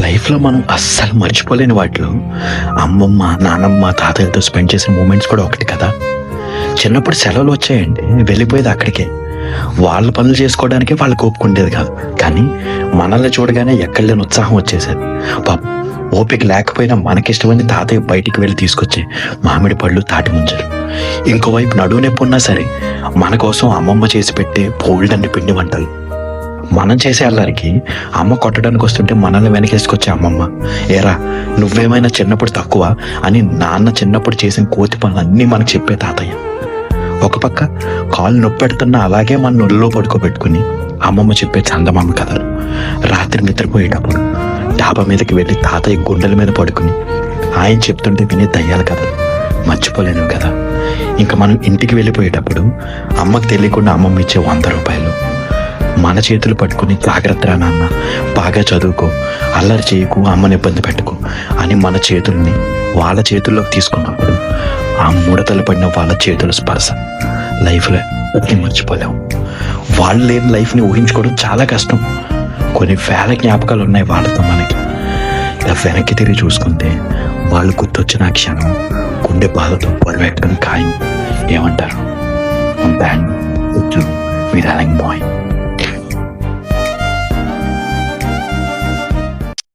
లైఫ్లో మనం అస్సలు మర్చిపోలేని వాటిలో అమ్మమ్మ, నానమ్మ, తాతయ్యతో స్పెండ్ చేసిన మూమెంట్స్ కూడా ఒకటి కదా. చిన్నప్పుడు సెలవులు వచ్చాయండి, వెళ్ళిపోయేది అక్కడికే. వాళ్ళ పనులు చేసుకోవడానికే వాళ్ళకి ఒప్పుకుండేది కాదు, కానీ మనల్ని చూడగానే ఎక్కడ లేని ఉత్సాహం వచ్చేసేది. పాపం ఓపిక లేకపోయినా మనకిష్టమని తాతయ్య బయటికి వెళ్ళి తీసుకొచ్చే మామిడి పళ్ళు, తాటి ముంజలు. ఇంకోవైపు నడువు నొప్పి ఉన్నా సరే మన కోసం అమ్మమ్మ చేసి పెట్టే బోల్డన్ని పిండి వంటలు. మనం చేసే అల్లరికి అమ్మ కొట్టడానికి వస్తుంటే మనల్ని వెనకేసుకొచ్చే అమ్మమ్మ. ఏరా నువ్వేమైనా చిన్నప్పుడు తక్కువ అని నాన్న చిన్నప్పుడు చేసిన కోతి పనులన్నీ మనకు చెప్పే తాతయ్య. ఒక పక్క కాళ్ళు నొప్పి పెడుతున్నా అలాగే మన నొల్లో పడుకోబెట్టుకుని అమ్మమ్మ చెప్పే చందమామ కథలు. రాత్రి నిద్రపోయేటప్పుడు డాబా మీదకి వెళ్ళి తాతయ్య గుండెల మీద పడుకుని ఆయన చెప్తుంటే వినే దయ్యాల కథలు మర్చిపోలేను కదా. ఇంకా మనం ఇంటికి వెళ్ళిపోయేటప్పుడు అమ్మకు తెలియకుండా అమ్మమ్మ ఇచ్చే 100 రూపాయలు మన చేతులు పట్టుకుని, జాగ్రత్తరా నాన్న, బాగా చదువుకో, అల్లరి చేయకు, అమ్మని ఇబ్బంది పెట్టుకో అని మన చేతుల్ని వాళ్ళ చేతుల్లోకి తీసుకున్నప్పుడు ఆ ముడతలు పడిన వాళ్ళ చేతుల స్పర్శ లైఫ్లో ఒకే మర్చిపోలేము. వాళ్ళు లేని లైఫ్ని ఊహించుకోవడం చాలా కష్టం. కొన్ని వేల జ్ఞాపకాలు ఉన్నాయి వాళ్ళతో మనకి. ఇలా వెనక్కి తిరిగి చూసుకుంటే వాళ్ళు గుర్తొచ్చిన ఆ క్షణం గుండె బాధతో పొడవెట్టడం ఖాయం. ఏమంటారు? బ్యాండ్ మీరు బాయ్.